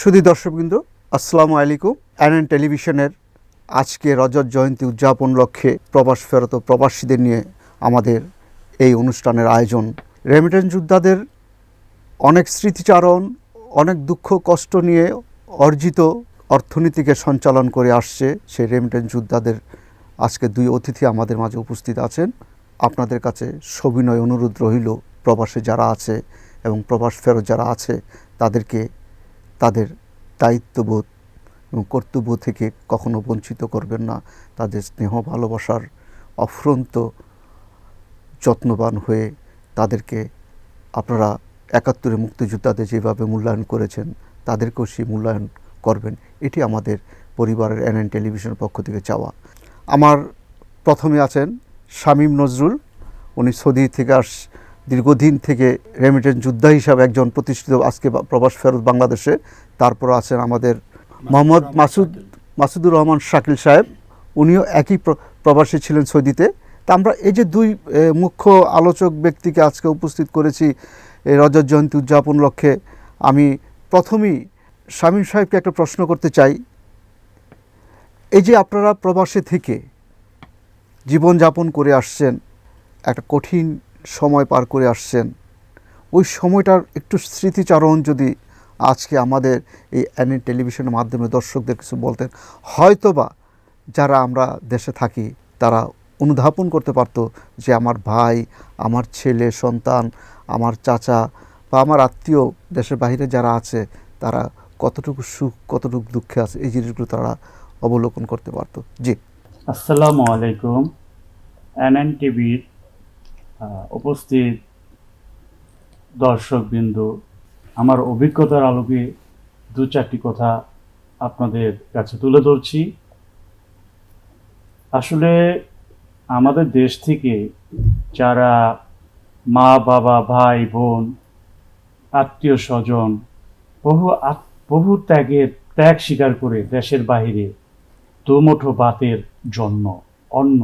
সুধী দর্শকবৃন্দ, আসসালামু আলাইকুম। এনএন টেলিভিশনের আজকে রজত জয়ন্তী উদযাপন লক্ষ্যে প্রবাস ফেরত প্রবাসীদের নিয়ে আমাদের এই অনুষ্ঠানের আয়োজন। রেমিটেন্স যোদ্ধাদের অনেক স্মৃতিচারণ, অনেক দুঃখ কষ্ট নিয়ে অর্জিত অর্থনীতিকে সঞ্চালন করে আসছে সেই রেমিটেন্স যোদ্ধাদের আজকে দুই অতিথি আমাদের মাঝে উপস্থিত আছেন। আপনাদের কাছে সবিনয় অনুরোধ রইল, প্রবাসে যারা আছে এবং প্রবাস ফেরত যারা আছে তাদেরকে তাদের দায়িত্ববোধ এবং কর্তব্য থেকে কখনো বঞ্চিত করবেন না। তাদের স্নেহ ভালোবাসার অফুরন্ত যত্নবান হয়ে তাদেরকে আপনারা ৭১ মুক্তিযোদ্ধাদের যেভাবে মূল্যায়ন করেছেন তাদেরকেও সেই মূল্যায়ন করবেন, এটি আমাদের পরিবারের এনএন টেলিভিশনের পক্ষ থেকে চাওয়া। আমার প্রথমে আছেন শামীম নজরুল। উনি সৌদি থেকে দীর্ঘদিন থেকে রেমিটেন্স যোদ্ধা হিসাবে একজন প্রতিষ্ঠিত, আজকে প্রবাস ফেরত বাংলাদেশে। তারপর আছেন আমাদের মোহাম্মদ মাসুদুর রহমান শাকিল সাহেব, উনিও একই প্রবাসী ছিলেন সৌদিতে। তা আমরা এই যে দুই মুখ্য আলোচক ব্যক্তিকে আজকে উপস্থিত করেছি এই রজত জয়ন্তী উদযাপন লক্ষ্যে। আমি প্রথমেই শামীম সাহেবকে একটা প্রশ্ন করতে চাই। এই যে আপনারা প্রবাসে থেকে জীবনযাপন করে আসছেন, একটা কঠিন সময় পার করে আসছেন, ওই সময়টার একটু স্মৃতিচারণ যদি আজকে আমাদের এই এনএন টেলিভিশনের মাধ্যমে দর্শকদের কিছু বলতেন, হয়তোবা যারা আমরা দেশে থাকি তারা অনুধাবন করতে পারত যে আমার ভাই, আমার ছেলে সন্তান, আমার চাচা বা আমার আত্মীয় দেশের বাইরে যারা আছে তারা কতটুকু সুখ কতটুকু দুঃখে আছে, এই জিনিসগুলো তারা অবলোকন করতে পারত। জি, আসসালামু আলাইকুম। এনএন টিভির উপস্থিত দর্শকবৃন্দু, আমার অভিজ্ঞতার আলোকে দু চারটি কথা আপনাদের কাছে তুলে ধরছি। আসলে আমাদের দেশ থেকে যারা মা বাবা ভাই বোন আত্মীয় স্বজন বহু ত্যাগ স্বীকার করে দেশের বাইরে দুমুঠো ভাতের জন্য অন্য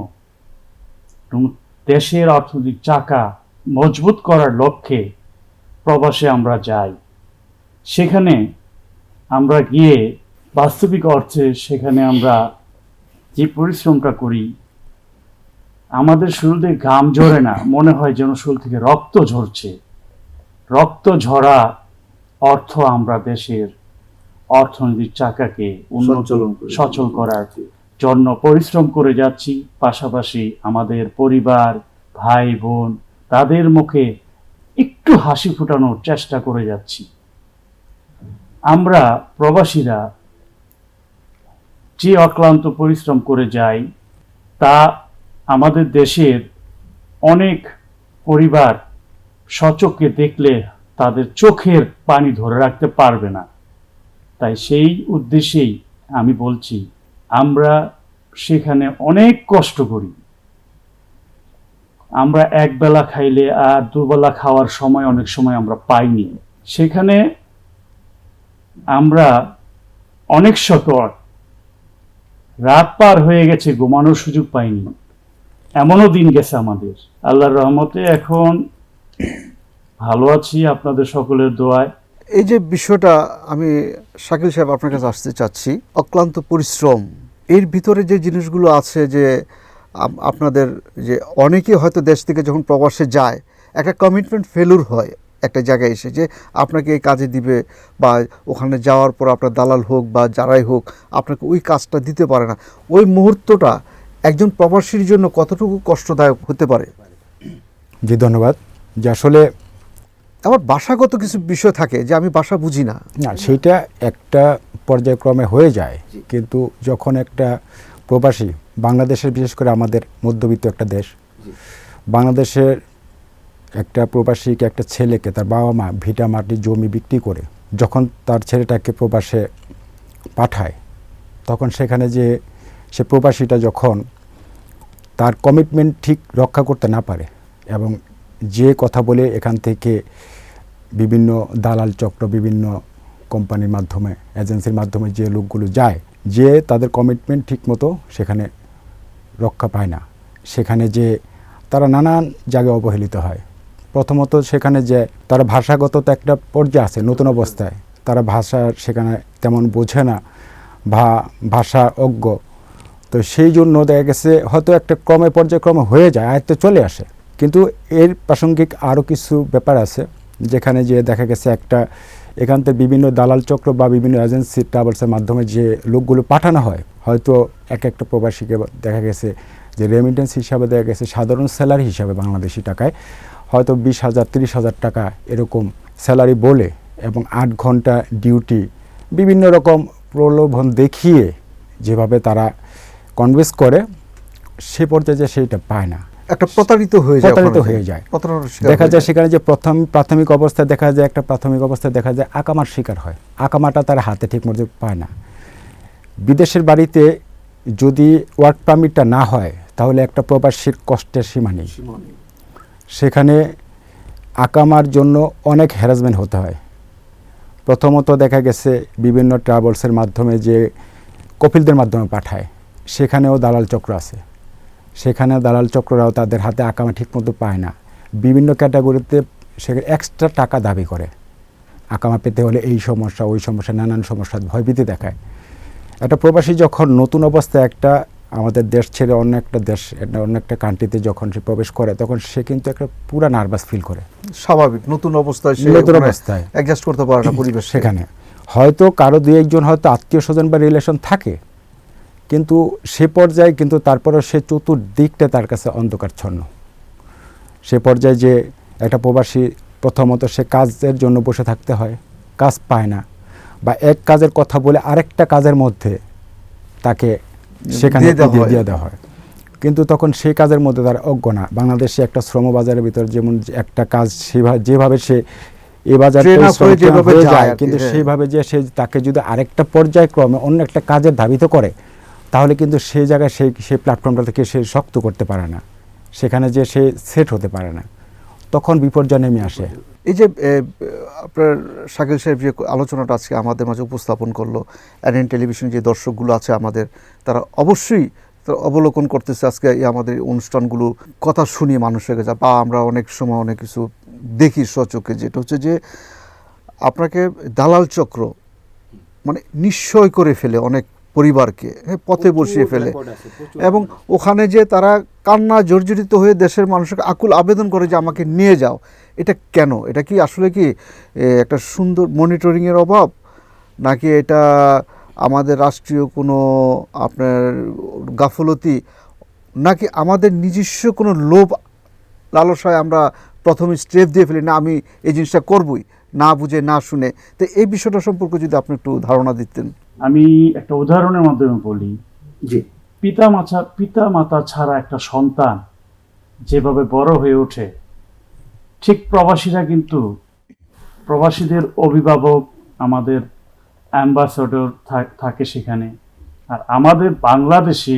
দেশের অর্থনৈতিক চাকা মজবুত করার লক্ষ্যে প্রবাসে আমরা যাই। সেখানে আমরা গিয়ে বাস্তবিক অর্থে সেখানে আমরা যে পরিশ্রমটা করি, আমাদের শুরুতে ঘাম ঝরে না, মনে হয় যেন শরীর থেকে রক্ত ঝরছে। রক্ত ঝরা অর্থ আমরা দেশের অর্থনৈতিক চাকাকে সচল করার জন্য পরিশ্রম করে যাচ্ছি। পাশাপাশি আমাদের পরিবার ভাই বোন তাদের মুখে একটু হাসি ফোটানোর চেষ্টা করে যাচ্ছি। আমরা প্রবাসীরা যে অক্লান্ত পরিশ্রম করে যাই তা আমাদের দেশের অনেক পরিবার সচক্ষে দেখলে তাদের চোখের পানি ধরে রাখতে পারবে না। তাই সেই উদ্দেশ্যেই আমি বলছি, আমরা সেখানে অনেক কষ্ট করি। আমরা একবেলা খাইলে আর দুবেলা খাওয়ার সময় অনেক সময় আমরা পাইনি। সেখানে আমরা অনেক শতক রাত পার হয়ে গেছে, ঘুমানোর সুযোগ পাইনি, এমনও দিন গেছে আমাদের। আল্লাহর রহমতে এখন ভালো আছি আপনাদের সকলের দোয়ায়। এই যে বিষয়টা আমি শাকিল সাহেব আপনার কাছে আসতে চাচ্ছি, অক্লান্ত পরিশ্রম, এর ভিতরে যে জিনিসগুলো আছে যে আপনাদের যে অনেকে হয়তো দেশ থেকে যখন প্রবাসে যায় একটা কমিটমেন্ট ফেলুর হয় একটা জায়গায় এসে, যে আপনাকে এই কাজে দিবে বা ওখানে যাওয়ার পর আপনার দালাল হোক বা যারাই হোক আপনাকে ওই কাজটা দিতে পারে না। ওই মুহূর্তটা একজন প্রবাসীর জন্য কতটুকু কষ্টদায়ক হতে পারে? জি ধন্যবাদ। যে আসলে আমার ভাষাগত কিছু বিষয় থাকে যে আমি ভাষা বুঝি না, সেইটা একটা পর্যায়ক্রমে হয়ে যায়, কিন্তু যখন একটা প্রবাসী বাংলাদেশের, বিশেষ করে আমাদের মধ্যবিত্ত একটা দেশ, বাংলাদেশের একটা প্রবাসীকে, একটা ছেলেকে তার বাবা মা ভিটা মাটি জমি বিক্রি করে যখন তার ছেলেটাকে প্রবাসে পাঠায়, তখন সেখানে যে সে প্রবাসীটা যখন তার কমিটমেন্ট ঠিক রক্ষা করতে না পারে এবং যে কথা বলে এখান থেকে বিভিন্ন দালাল চক্র, বিভিন্ন কোম্পানির মাধ্যমে, এজেন্সির মাধ্যমে যে লোকগুলো যায়, যে তাদের কমিটমেন্ট ঠিকমতো সেখানে রক্ষা পায় না, সেখানে যে তারা নানান জায়গায় অবহেলিত হয়। প্রথমত সেখানে যে তারা ভাষাগত তো একটা পর্যায়ে আছে নতুন অবস্থায়, তারা ভাষা সেখানে তেমন বোঝে না বা ভাষা অজ্ঞ। তো সেই জন্য দেখা গেছে হয়তো একটা পর্যায়ক্রমে হয়ে যায়, আয়ত্তে চলে আসে। কিন্তু এর প্রাসঙ্গিক আরও কিছু ব্যাপার আছে, যেখানে যে দেখা গেছে এখান থেকে বিভিন্ন দালাল চক্র বা বিভিন্ন এজেন্সি ট্রাভেলসের মাধ্যমে যে লোকগুলো পাঠানো হয়, হয়তো একটা প্রবাসীকে দেখা গেছে যে রেমিটেন্স হিসাবে দেখা গেছে সাধারণ স্যালারি হিসাবে বাংলাদেশি টাকায় হয়তো 20,000 30,000 টাকা এরকম স্যালারি বলে, এবং 8 ঘন্টা ডিউটি বিভিন্ন রকম প্রলোভন দেখিয়ে যেভাবে তারা কনভিন্স করে, সে পর্যায়ে যে সেইটা পায় না, একটা প্রতারিত হয়ে যায়। প্রতারণার শিকার দেখা হয়ে যায় সেখানে যে প্রাথমিক অবস্থায় দেখা যায় আকামার শিকার হয়। আকামাটা তার হাতে ঠিক মতো পায় না। বিদেশের বাড়িতে যদি ওয়ার্ক পারমিটটা না হয় তাহলে একটা প্রবাসীর কষ্টের সীমা নেই। সেখানে আকামার জন্য অনেক হ্যারাসমেন্ট হতে হয়। প্রথমত দেখা গেছে বিভিন্ন ট্রাভেলসের মাধ্যমে যে কপিলদের মাধ্যমে পাঠায়, সেখানেও দালাল চক্র আছে। সেখানে দালাল চক্ররাও তাদের হাতে আকামা ঠিকমতো পায় না। বিভিন্ন ক্যাটাগরিতে সেখানে এক্সট্রা টাকা দাবি করে আকামা পেতে হলে, এই সমস্যা ওই সমস্যা নানান সমস্যা ভয়ভীতি দেখায়। একটা প্রবাসী যখন নতুন অবস্থায় আমাদের দেশ ছেড়ে অন্য একটা কান্ট্রিতে যখন সে প্রবেশ করে, তখন সে কিন্তু একটা পুরা নার্ভাস ফিল করে। স্বাভাবিক, নতুন অবস্থায় অ্যাডজাস্ট করতে পারে না পরিবেশ। সেখানে হয়তো কারো 2-1 হয়তো আত্মীয় স্বজন বা রিলেশন থাকে, কিন্তু সে পর্যায়ে কিন্তু তারপরে সে চতুর্দিকটা তার কাছে অন্ধকারচ্ছন্ন। সে পর্যায়ে যে একটা প্রবাসী প্রথমত সে কাজের জন্য বসে থাকতে হয়, কাজ পায় না, বা এক কাজের কথা বলে আরেকটা কাজের মধ্যে তাকে সেখানে দিয়ে দেওয়া হয়। কিন্তু তখন সেই কাজের মধ্যে তার অজ্ঞ না। বাংলাদেশে একটা শ্রম বাজারের ভিতর যেমন একটা কাজ যেভাবে সে এই বাজারে যায়, কিন্তু সেইভাবে যে সে তাকে যদি আরেকটা পর্যায়ক্রমে অন্য একটা কাজের ধাবিত করে, তাহলে কিন্তু সেই জায়গায় সেই প্ল্যাটফর্মটা থেকে সে শক্ত করতে পারে না, সেখানে যে সে সেট হতে পারে না, তখন বিপর্যয় নেমে আসে। এই যে আপনার শাকিল সাহেব যে আলোচনাটা আজকে আমাদের মাঝে উপস্থাপন করলো, এনএন টেলিভিশন যে দর্শকগুলো আছে আমাদের, তারা অবশ্যই অবলোকন করতেছে আজকে আমাদের অনুষ্ঠানগুলো, কথা শুনিয়ে মানুষের কাছে, বা আমরা অনেক সময় অনেক কিছু দেখি স্বচক্ষে, যেটা হচ্ছে যে আপনাকে দালাল চক্র মানে নিশ্চয় করে ফেলে অনেক পরিবারকে, পথে বসিয়ে ফেলে, এবং ওখানে যে তারা কান্না জর্জরিত হয়ে দেশের মানুষকে আকুল আবেদন করে যে আমাকে নিয়ে যাও। এটা কেন? এটা কি আসলে কি একটা সুন্দর মনিটরিংয়ের অভাব, নাকি এটা আমাদের রাষ্ট্রীয় কোনো আপনার গাফলতি, নাকি আমাদের নিজস্ব কোনো লোভ লালসায় আমরা প্রথমে স্টেপ দিয়ে ফেলি, না আমি এই জিনিসটা করবই, না বুঝে না শুনে? তো এই বিষয়টা সম্পর্কে যদি আপনি একটু ধারণা দিতেন। আমি একটা উদাহরণের মাধ্যমে বলি যে পিতা মাতা ছাড়া একটা সন্তান যেভাবে বড় হয়ে ওঠে, ঠিক প্রবাসীরা কিন্তু প্রবাসীদের অভিভাবক, আমাদের অ্যাম্বাসেডর থাকে সেখানে। আর আমাদের বাংলাদেশে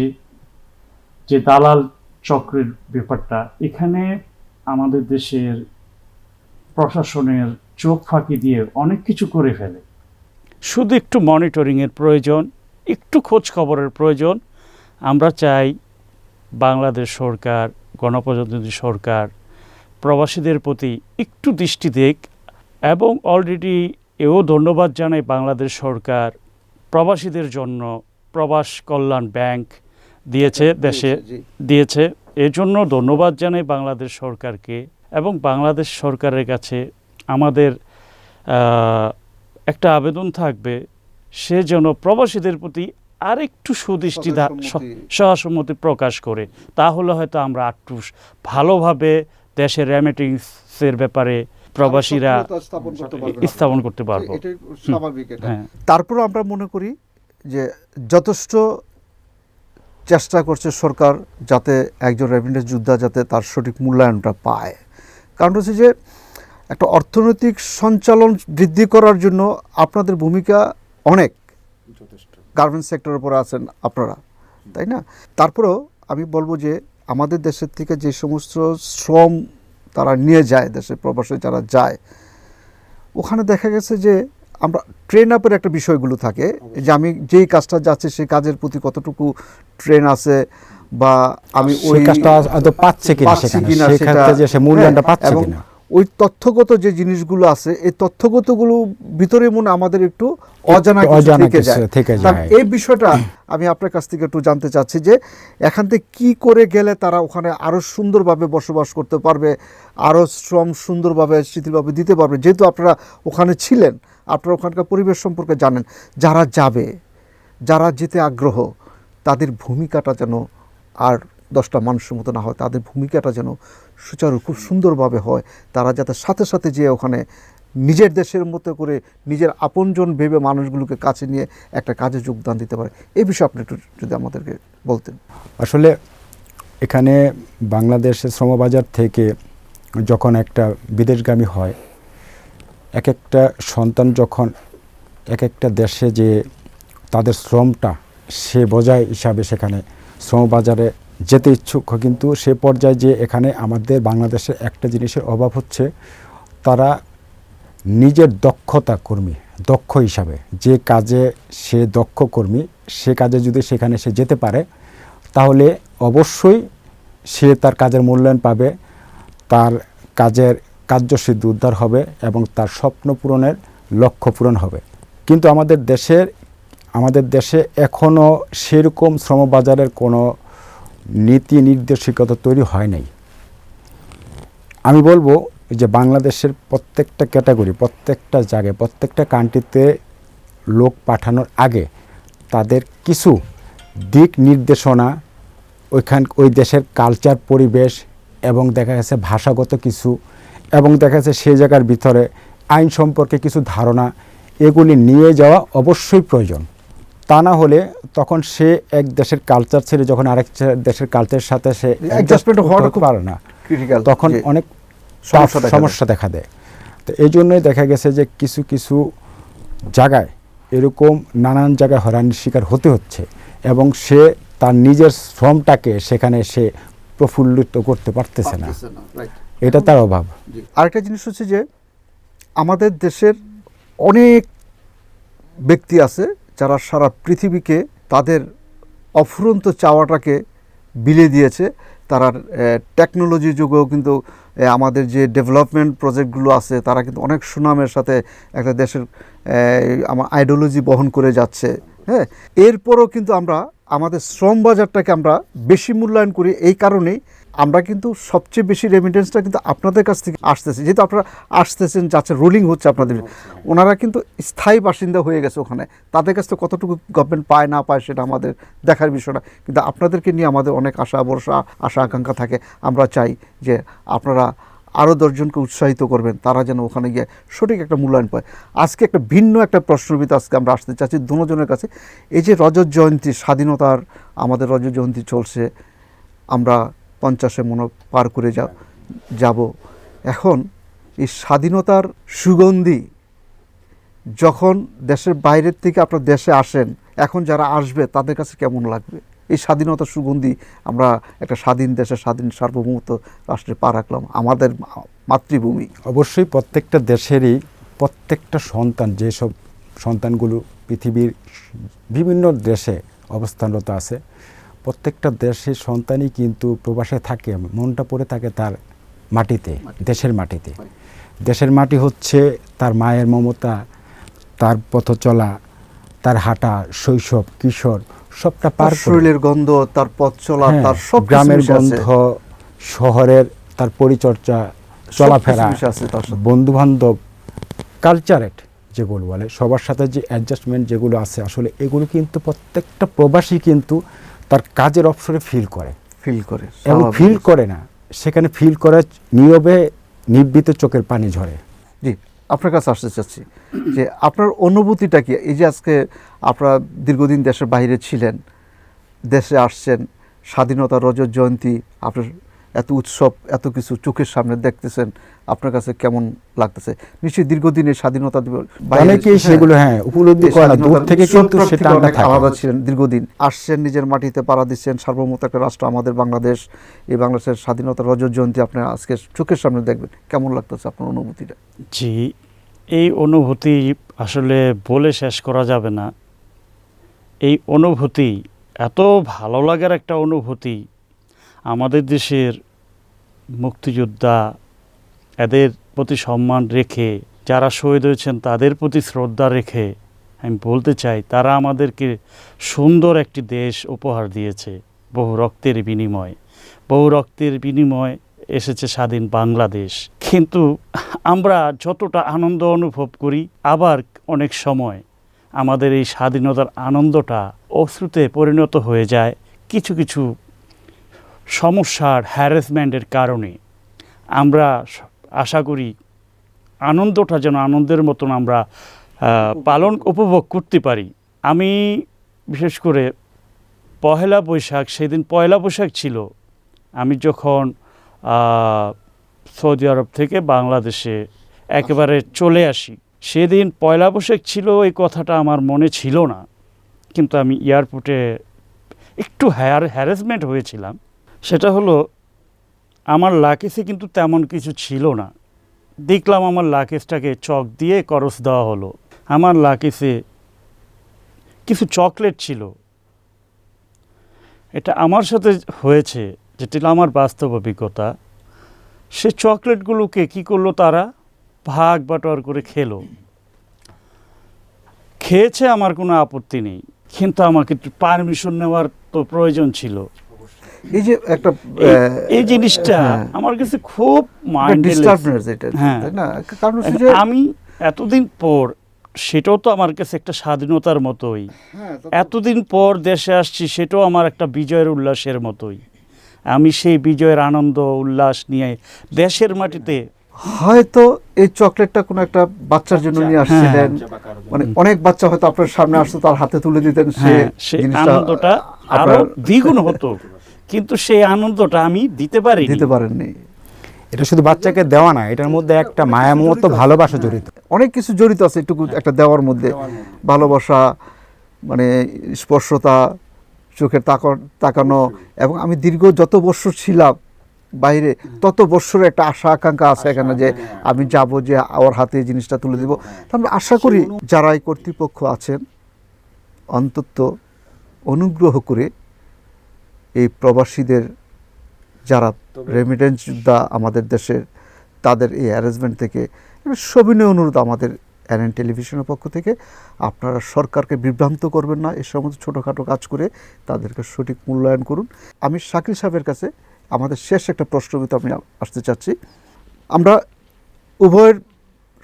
যে দালাল চক্রের ব্যাপারটা, এখানে আমাদের দেশের প্রশাসনের চোখ ফাঁকি দিয়ে অনেক কিছু করে ফেলে। শুধু একটু মনিটরিংয়ের প্রয়োজন, একটু খোঁজ খবরের প্রয়োজন। আমরা চাই বাংলাদেশ সরকার, গণপ্রজাতন্ত্রী সরকার প্রবাসীদের প্রতি একটু দৃষ্টি দেখ, এবং অলরেডি এও ধন্যবাদ জানাই বাংলাদেশ সরকার প্রবাসীদের জন্য প্রবাস কল্যাণ ব্যাংক দিয়েছে। এর জন্য ধন্যবাদ জানাই বাংলাদেশ সরকারকে, এবং বাংলাদেশ সরকারের কাছে আমাদের একটা আবেদন থাকবে, সে যেন প্রবাসীদের প্রতি আরেকটু সুদৃষ্টি সহসম্মতি প্রকাশ করে। তাহলে হয়তো আমরা একটু ভালোভাবে দেশের রেমিটেন্সের ব্যাপারে প্রবাসীরা স্থাপন করতে পারবো। তারপরও আমরা মনে করি যে যথেষ্ট চেষ্টা করছে সরকার যাতে একজন রেমিটেন্স যোদ্ধা যাতে তার সঠিক মূল্যায়নটা পায়। কারণ হচ্ছে যে একটা অর্থনৈতিক সঞ্চালন বৃদ্ধি করার জন্য আপনাদের ভূমিকা অনেক, গার্মেন্টস সেক্টরের উপর আছেন আপনারা, তাই না? তারপরেও আমি বলবো যে আমাদের দেশের থেকে যে সমস্ত শ্রম তারা নিয়ে যায়, দেশের প্রবাসে যারা যায়, ওখানে দেখা গেছে যে আমরা ট্রেন আপের একটা বিষয়গুলো থাকে, যে আমি যেই কাজটা যাচ্ছে সেই কাজের প্রতি কতটুকু ট্রেন আছে, বা আমি ওই কাজটা পাচ্ছে কিনা, এবং ওই তথ্যগত যে জিনিসগুলো আছে এই তথ্যগতগুলো ভিতরে মনে আমাদের একটু অজানা কিছু অজানা থেকে কিছু যায়। থেকে তা যায়। এই বিষয়টা আমি আপনার কাছ থেকে একটু জানতে চাচ্ছি যে এখান থেকে কি করে গেলে তারা ওখানে আরো সুন্দরভাবে বসবাস করতে পারবে, আরো শ্রম সুন্দরভাবে শিথিলভাবে দিতে পারবে, যেহেতু আপনারা ওখানে ছিলেন, আপনারা ওখানকার পরিবেশ সম্পর্কে জানেন। যারা যাবে, যারা যেতে আগ্রহ, তাদের ভূমিকাটা যেন আর 10টা মানুষের মতো না হয়, তাদের ভূমিকাটা যেন সুচারু খুব সুন্দরভাবে হয়। তারা যাতে সাথে সাথে যেয়ে ওখানে নিজের দেশের মতো করে নিজের আপনজন ভেবে মানুষগুলোকে কাছে নিয়ে একটা কাজে যোগদান দিতে পারে। এই বিষয়ে আপনি একটু যদি আমাদেরকে বলতেন। আসলে এখানে বাংলাদেশের শ্রমবাজার থেকে যখন একটা বিদেশগামী হয়, এক একটা সন্তান যখন এক একটা দেশে যে তাদের শ্রমটা সে বোঝায় হিসাবে সেখানে শ্রমবাজারে যেতে ইচ্ছুক, কিন্তু সে পর্যায়ে যে এখানে আমাদের বাংলাদেশে একটা জিনিসের অভাব হচ্ছে, তারা নিজের দক্ষতা কর্মী, দক্ষ হিসাবে যে কাজে সে দক্ষ কর্মী, সে কাজে যদি সেখানে সে যেতে পারে তাহলে অবশ্যই সে তার কাজের মূল্যায়ন পাবে, তার কাজের কার্যসিদ্ধি উদ্ধার হবে এবং তার স্বপ্ন পূরণের লক্ষ্য পূরণ হবে। কিন্তু আমাদের দেশে এখনও সেরকম শ্রমবাজারের কোনো নীতি নির্দেশিকতা তৈরি হয় নাই। আমি বলবো যে বাংলাদেশের প্রত্যেকটা ক্যাটাগরি, প্রত্যেকটা জায়গায়, প্রত্যেকটা কান্ট্রিতে লোক পাঠানোর আগে তাদের কিছু দিক নির্দেশনা, ওই দেশের কালচার, পরিবেশ এবং দেখা গেছে ভাষাগত কিছু, এবং দেখা যাচ্ছে সেই জায়গার ভিতরে আইন সম্পর্কে কিছু ধারণা, এগুলি নিয়ে যাওয়া অবশ্যই প্রয়োজন। তা না হলে তখন সে এক দেশের কালচার ছেড়ে যখন আরেক দেশের কালচারের সাথে সে অ্যাডজাস্টমেন্ট হওয়াটা খুব পারে না, ক্রিটিক্যাল, তখন অনেক সমস্যা দেখা দেয়। তো এই জন্যই দেখা গেছে যে কিছু কিছু জায়গায় এরকম নানান জায়গায় হয়রানির শিকার হতে হচ্ছে এবং সে তার নিজের শ্রমটাকে সেখানে সে প্রফুল্লিত করতে পারতেছে না, এটা তার অভাব। আরেকটা জিনিস হচ্ছে যে আমাদের দেশের অনেক ব্যক্তি আছে যারা সারা পৃথিবীকে তাদের অফুরন্ত চাওয়াটাকে বিলে দিয়েছে। তারা টেকনোলজি যুগেও কিন্তু আমাদের যে ডেভেলপমেন্ট প্রজেক্টগুলো আছে তারা কিন্তু অনেক সুনামের সাথে একটা দেশের আমার আইডিওলজি বহন করে যাচ্ছে। হ্যাঁ, এরপরও কিন্তু আমরা আমাদের শ্রম বাজারটাকে আমরা বেশি মূল্যায়ন করি। এই কারণেই আমরা কিন্তু সবচেয়ে বেশি রেমিটেন্সটা কিন্তু আপনাদের কাছ থেকে আসতেছে, যেহেতু আপনারা আসতেছেন, যাচ্ছে, রোলিং হচ্ছে আপনাদের। ওনারা কিন্তু স্থায়ী বাসিন্দা হয়ে গেছে ওখানে, তাদের কাছ থেকে কতটুকু গভর্নমেন্ট পায় না পায় সেটা আমাদের দেখার বিষয় না, কিন্তু আপনাদেরকে নিয়ে আমাদের অনেক আশা ভরসা, আশা আকাঙ্ক্ষা থাকে। আমরা চাই যে আপনারা আরও 10 জনকে উৎসাহিত করবেন, তারা যেন ওখানে গিয়ে সঠিক একটা মূল্যায়ন পায়। আজকে একটা ভিন্ন একটা প্রশ্নবিদ আজকে আমরা আসতে চাচ্ছি দুজনের কাছে। এই যে রজত জয়ন্তী, স্বাধীনতার আমাদের রজত জয়ন্তী চলছে, আমরা 50-এ মনে পার করে যাব। এখন এই স্বাধীনতার সুগন্ধি যখন দেশের বাইরের থেকে আপনার দেশে আসেন, এখন যারা আসবে তাদের কাছে কেমন লাগবে? এই স্বাধীনতার সুগন্ধি, আমরা একটা স্বাধীন দেশে, স্বাধীন সার্বভৌমত্ব রাষ্ট্রে পা রাখলাম, আমাদের মাতৃভূমি। অবশ্যই প্রত্যেকটা দেশেরই প্রত্যেকটা সন্তান, যেসব সন্তানগুলো পৃথিবীর বিভিন্ন দেশে অবস্থানরত আছে, প্রত্যেকটা দেশের সন্তানই কিন্তু প্রবাসে থাকে, মনটা পড়ে থাকে তার মাটিতে, দেশের মাটিতে। দেশের মাটি হচ্ছে তার মায়ের মমতা, তার পথ চলা, তার হাঁটা, শৈশব, কিশোর, সবটা পার করে, শরীরের গন্ধ, তার পথ চলা, তার সব গ্রামের গন্ধ, শহরের তার পরিচর্যা, চলাফেরা, বন্ধু বান্ধব, কালচারেট যেগুলো বলে, সবার সাথে যে অ্যাডজাস্টমেন্ট যেগুলো আছে, আসলে এগুলো কিন্তু প্রত্যেকটা প্রবাসী কিন্তু তার কাজের অবসরে ফিল করে এবং ফিল করে না, সেখানে ফিল করে নীরবে নিবৃত চোখের পানি ঝরে। জি, আপনার কাছে আসতে চাচ্ছি যে আপনার অনুভূতিটা কি? এই যে আজকে আপনারা দীর্ঘদিন দেশের বাইরে ছিলেন, দেশে আসছেন, স্বাধীনতা রজত জয়ন্তী, আপনার এত উৎসব, এত কিছু চোখের সামনে দেখতেছেন, আপনার কাছে কেমন লাগতেছে? নিশ্চয়ই দীর্ঘদিনের স্বাধীনতা অনেকেই সেগুলো উপলব্ধি করে না, দূর থেকে কিন্তু সেটা আলাদা ছিলেন। দীর্ঘদিন আসছেন, নিজের মাটিতে পাড়া দিচ্ছেন, সার্বভৌমত্ব একটা রাষ্ট্র আমাদের বাংলাদেশ, এই বাংলাদেশের স্বাধীনতা রজত জয়ন্তী আপনার আজকে চোখের সামনে দেখবেন, কেমন লাগতেছে আপনার অনুভূতিটা? জি, এই অনুভূতি আসলে বলে শেষ করা যাবে না। এই অনুভূতি এত ভালো লাগার একটা অনুভূতি, আমাদের দেশের মুক্তিযোদ্ধা এদের প্রতি সম্মান রেখে, যারা শহীদ হয়েছেন তাদের প্রতি শ্রদ্ধা রেখে আমি বলতে চাই, তারা আমাদেরকে সুন্দর একটি দেশ উপহার দিয়েছে বহু রক্তের বিনিময়ে। বহু রক্তের বিনিময়ে এসেছে স্বাধীন বাংলাদেশ। কিন্তু আমরা যতটা আনন্দ অনুভব করি, আবার অনেক সময় আমাদের এই স্বাধীনতার আনন্দটা অশ্রুতে পরিণত হয়ে যায় কিছু কিছু সমস্যার, হ্যারাসমেন্টের কারণে। আমরা আশা করি আনন্দটা যেন আনন্দের মতন আমরা উপভোগ করতে পারি। আমি বিশেষ করে পহেলা বৈশাখ, সেদিন পয়লা বৈশাখ ছিল, আমি যখন সৌদি আরব থেকে বাংলাদেশে একেবারে চলে আসি, সেদিন পয়লা বৈশাখ ছিল, এই কথাটা আমার মনে ছিল না। কিন্তু আমি এয়ারপোর্টে একটু হ্যারাসমেন্ট হয়েছিলাম। সেটা হলো, আমার লাগেজে কিন্তু তেমন কিছু ছিল না। দেখলাম আমার লাগেজটাকে চক দিয়ে করস দেওয়া হলো। আমার লাগেজে কিছু চকলেট ছিল। এটা আমার সাথে হয়েছে, যেটা আমার বাস্তব অভিজ্ঞতা। সে চকলেটগুলোকে কি করলো, তারা ভাগ বাটোয়ার করে খেয়েছে, আমার কোনো আপত্তি নেই, কিন্তু আমাকে একটু পারমিশন নেওয়ার তো প্রয়োজন ছিল। এই যে একটা এই জিনিসটা আমার কাছে খুব আমি এতদিন পর, সেটাও তো আমার কাছে একটা স্বাধীনতার মতোই। এতদিন পর দেশে আসছি, সেটাও আমার একটা বিজয়ের উল্লাসের মতোই। আমি সেই বিজয়ের আনন্দ উল্লাস নিয়ে দেশের মাটিতে, হয়তো এই চকলেটটা কোনো একটা বাচ্চার জন্য নিয়ে আসছিলেন, মানে অনেক বাচ্চা হয়তো আপনার সামনে আসতো, তার হাতে তুলে দিতেন, সেই আনন্দটা আরো দ্বিগুণ হতো, কিন্তু সেই আনন্দটা আমি দিতে পারেননি। এটা শুধু বাচ্চাকে দেওয়া না, এটার মধ্যে একটা মায়া মমত্ব, ভালোবাসা জড়িত, অনেক কিছু জড়িত আছে একটু একটা দেওয়ার মধ্যে। ভালোবাসা, মানে স্পর্শতা, চোখের তাকানো। এবং আমি দীর্ঘ যত বছর ছিলাম বাইরে, তত বছরের একটা আশা আকাঙ্ক্ষা আছে এখানে, যে আমি যাব, যে ওর হাতে এই জিনিসটা তুলে দেবো। আমরা আশা করি যারা এই কর্তৃপক্ষ আছেন, অন্তত অনুগ্রহ করে এই প্রবাসীদের, যারা রেমিটেন্স যোদ্ধা আমাদের দেশের, তাদের এই অ্যারেঞ্জমেন্ট থেকে সবিনয় অনুরোধ আমাদের এনএন টেলিভিশনের পক্ষ থেকে, আপনারা সরকারকে বিভ্রান্ত করবেন না। এ সমস্ত ছোটোখাটো কাজ করে তাদেরকে সঠিক মূল্যায়ন করুন। আমি শাকিল সাহেবের কাছে আমাদের শেষ একটা প্রশ্নবিত আমি আসতে চাচ্ছি। আমরা উভয়ের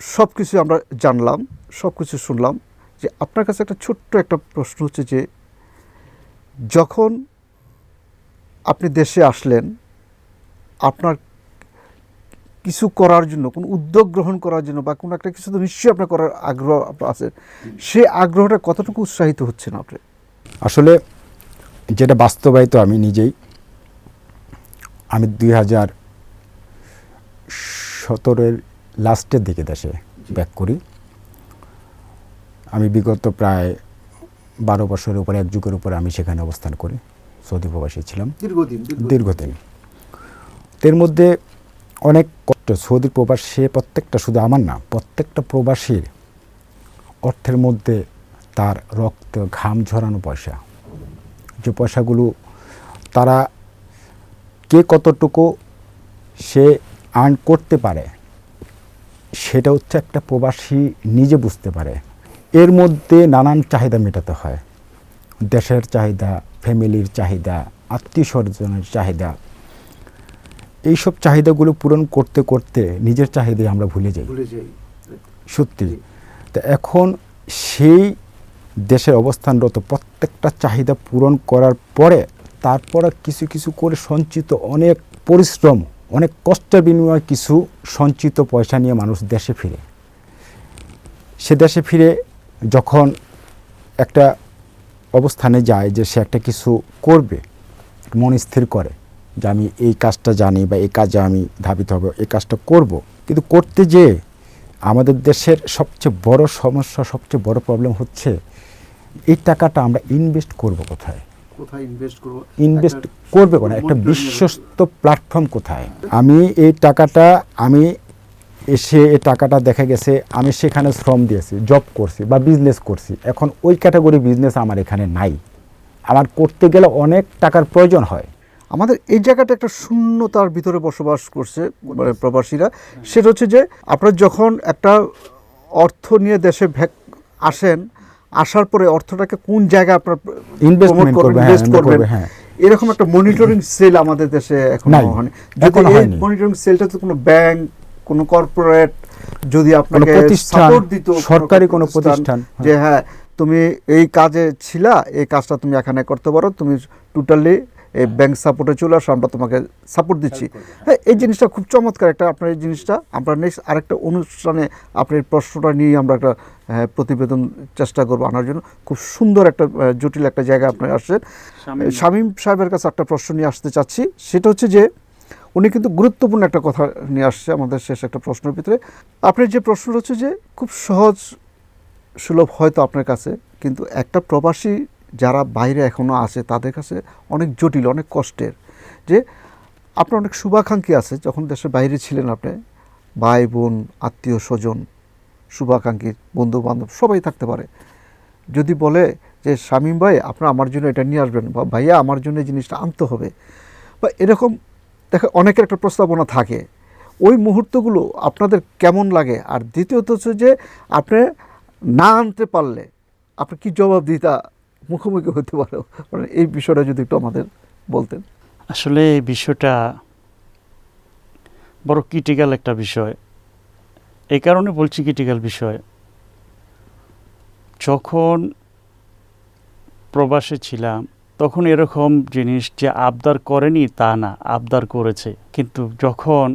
সব কিছু আমরা জানলাম, সব কিছু শুনলাম, যে আপনার কাছে একটা ছোট্ট একটা প্রশ্ন হচ্ছে যে, যখন আপনি দেশে আসলেন, আপনার কিছু করার জন্য, কোনো উদ্যোগ গ্রহণ করার জন্য, বা কোনো একটা কিছু তো নিশ্চয়ই আপনার করার আগ্রহ আছে, সে আগ্রহটা কতটুকু উৎসাহিত হচ্ছেন আপনি? আসলে যেটা বাস্তবায়িত, আমি নিজেই, আমি 2017-এর লাস্টের দিকে দেশে ব্যাক করি। আমি বিগত প্রায় 12 বছরের উপরে, এক যুগের উপরে আমি সেখানে অবস্থান করি, সৌদি প্রবাসী ছিলাম দীর্ঘদিন। এর মধ্যে অনেক কষ্ট, সৌদি প্রবাসী প্রত্যেকটা, শুধু আমার না, প্রত্যেকটা প্রবাসীর অর্থের মধ্যে তার রক্ত, ঘাম ঝরানো পয়সা, যে পয়সাগুলো তারা কে কতটুকু সে আর্ন করতে পারে, সেটা হচ্ছে একটা প্রবাসী নিজে বুঝতে পারে। এর মধ্যে নানান চাহিদা মেটাতে হয়, দেশের চাহিদা, ফ্যামিলির চাহিদা, আত্মীয় স্বজনের চাহিদা। এইসব চাহিদাগুলো পূরণ করতে করতে নিজের চাহিদায় আমরা ভুলে যাই সত্যি। তো এখন সেই দেশের অবস্থানরত প্রত্যেকটা চাহিদা পূরণ করার পরে, তারপরে কিছু কিছু করে সঞ্চিত অনেক পরিশ্রম, অনেক কষ্টের বিনিময়ে কিছু সঞ্চিত পয়সা নিয়ে মানুষ দেশে ফিরে। সে দেশে ফিরে যখন একটা অবস্থানে যায় যে সে একটা কিছু করবে, মন স্থির করে যে আমি এই কাজটা জানি, বা এই কাজে আমি ধাবিত হব, এই কাজটা করব। কিন্তু করতে যেয়ে আমাদের দেশের সবচেয়ে বড় সমস্যা, সবচেয়ে বড় প্রবলেম হচ্ছে, এই টাকাটা আমরা ইনভেস্ট করব কোথায়? ইনভেস্ট করবে কোথায়? একটা বিশ্বস্ত প্ল্যাটফর্ম কোথায়? আমি এই টাকাটা, আমি এসে এই টাকাটা দেখা গেছে আমি সেখানে শ্রম দিয়েছি, জব করছি বা বিজনেস করছি, এখন ওই ক্যাটাগরি বিজনেস আমার এখানে নাই। আমার করতে গেলে অনেক টাকার প্রয়োজন হয়। আমাদের এই জায়গাটা একটা শূন্যতার ভিতরে বসবাস করছে মানে প্রবাসীরা। সেটা হচ্ছে যে আপনারা যখন একটা অর্থ নিয়ে দেশে আসেন, আসার পরে অর্থটাকে কোন জায়গায় আপনার ইনভেস্টমেন্ট করবে, হ্যাঁ, ইনভেস্ট করবেন, হ্যাঁ, এরকম একটা মনিটরিং সেল আমাদের দেশে এখনো নাই, হয়নি। এখনো যদি এই হয়নি। মনিটরিং সেলটা তো কোনো ব্যাংক, কোনো কর্পোরেট যদি কোনো আপনাকে প্রতিষ্ঠান, সাপোর্ট দিত, সরকারি কোনো প্রতিষ্ঠান, যে হ্যাঁ তুমি এই কাজে ছিলা, এই কাজটা তুমি এখানে করতে পারো, তুমি টোটালি এই ব্যাংক সাপোর্টে চলে আসো, আমরা তোমাকে সাপোর্ট দিচ্ছি। হ্যাঁ, এই জিনিসটা খুব চমৎকার একটা। আপনার এই জিনিসটা আমরা নেক্সট আরেকটা অনুষ্ঠানে আপনার এই প্রশ্নটা নিয়ে আমরা একটা প্রতিবেদন চেষ্টা করবো আনার জন্য। খুব সুন্দর একটা জটিল একটা জায়গায় আপনি আসছেন। শামীম সাহেবের কাছে একটা প্রশ্ন নিয়ে আসতে চাচ্ছি, সেটা হচ্ছে যে উনি কিন্তু গুরুত্বপূর্ণ একটা কথা নিয়ে আসছে আমাদের শেষ একটা প্রশ্নের ভিতরে। আপনার যে প্রশ্নটা হচ্ছে যে খুব সহজ সুলভ হয়তো আপনার কাছে, কিন্তু একটা প্রবাসী যারা বাইরে এখনও আছে তাদের কাছে অনেক জটিল, অনেক কষ্টের। যে আপনার অনেক শুভাকাঙ্ক্ষী আছে, যখন দেশের বাইরে ছিলেন আপনি ভাই বোন আত্মীয় স্বজন শুভাকাঙ্ক্ষী বন্ধু বান্ধব সবাই থাকতে পারে, যদি বলে যে শামীম ভাই আপনারা আমার জন্য এটা নিয়ে আসবেন, বা ভাইয়া আমার জন্য এই জিনিসটা আনতে হবে, বা এরকম দেখা অনেকের একটা প্রস্তাবনা থাকে, ওই মুহূর্তগুলো আপনাদের কেমন লাগে? আর দ্বিতীয়ত হচ্ছে যে আপনি না আনতে পারলে আপনি কি জবাবদিহিতা মুখোমুখি হতে পারো, মানে এই বিষয়টা যদি একটু আমাদের বলতেন। আসলে এই বিষয়টা বড় ক্রিটিক্যাল একটা বিষয়। এই কারণে বলছি ক্রিটিক্যাল বিষয়, যখন প্রবাসে ছিলাম তখন এরকম জিনিস যে আবদার করেনি তা না, আবদার করেছে। কিন্তু যখন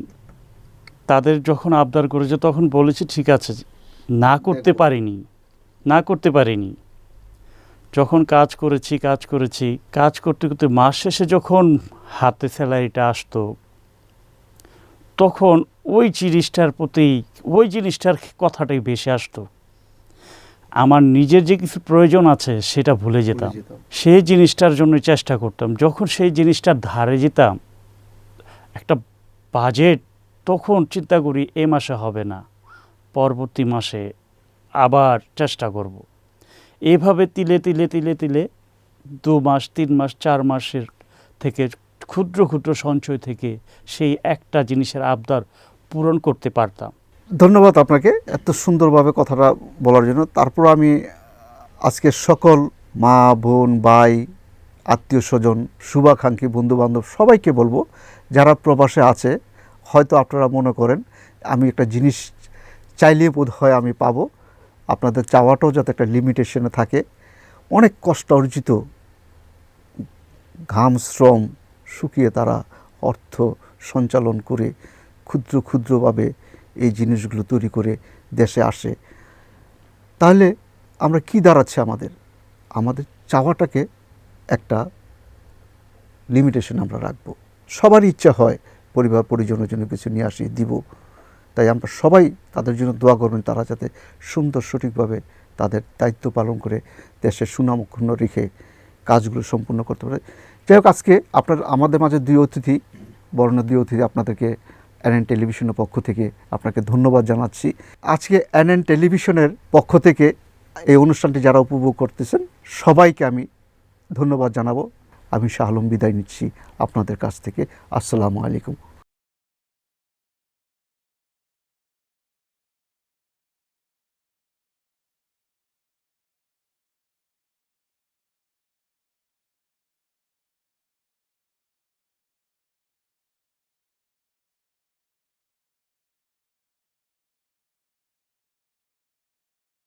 আবদার করেছে তখন বলেছি ঠিক আছে, না করতে পারিনি। যখন কাজ করেছি কাজ করতে করতে মাস শেষে যখন হাতে স্যালারিটা আসতো, তখন ওই জিনিসটার কথাটাই বেশি আসতো। আমার নিজের যে কিছু প্রয়োজন আছে সেটা ভুলে যেতাম, সেই জিনিসটার জন্য চেষ্টা করতাম। যখন সেই জিনিসটার ধারে যেতাম একটা বাজেট, তখন চিন্তা করি এ মাসে হবে না, পরবর্তী মাসে আবার চেষ্টা করব। এভাবে তিলে 2 মাস 3 মাস 4 মাসের থেকে ক্ষুদ্র ক্ষুদ্র সঞ্চয় থেকে সেই একটা জিনিসের আবদার পূরণ করতে পারতাম। ধন্যবাদ আপনাকে এত সুন্দরভাবে কথাটা বলার জন্য। তারপর আমি আজকে সকল মা বোন ভাই আত্মীয় স্বজন শুভাকাঙ্ক্ষী বন্ধুবান্ধব সবাইকে বলবো, যারা প্রবাসে আছে, হয়তো আপনারা মনে করেন আমি একটা জিনিস চাইলে বোধ হয় আমি পাবো, আপনাদের চাওয়াটাও যাতে একটা লিমিটেশনে থাকে। অনেক কষ্ট অর্জিত ঘাম শ্রম শুকিয়ে তারা অর্থ সঞ্চালন করে ক্ষুদ্র ক্ষুদ্রভাবে এই জিনিসগুলো তৈরি করে দেশে আসে। তাহলে আমরা কি দাঁড়াচ্ছে আমাদের চাওয়াটাকে একটা লিমিটেশন আমরা রাখবো। সবারই ইচ্ছা হয় পরিবার পরিজনের জন্য কিছু নিয়ে আসি দিব, তাই আমরা সবাই তাদের জন্য দোয়া করবেন, তারা যাতে সুন্দর সঠিকভাবে তাদের দায়িত্ব পালন করে দেশের সুনাম অক্ষুণ্ণ রেখে কাজগুলো সম্পূর্ণ করতে পারে। যাই হোক, আজকে আমাদের মাঝে বর্ণনা দুই অতিথি আপনাদেরকে এনএন টেলিভিশনের পক্ষ থেকে আপনাকে ধন্যবাদ জানাচ্ছি। আজকে এনএন টেলিভিশনের পক্ষ থেকে এই অনুষ্ঠানটি যারা উপভোগ করতেছেন সবাইকে আমি ধন্যবাদ জানাবো। আমি শাহ আলম বিদায় নিচ্ছি আপনাদের কাছ থেকে। আসসালামু আলাইকুম।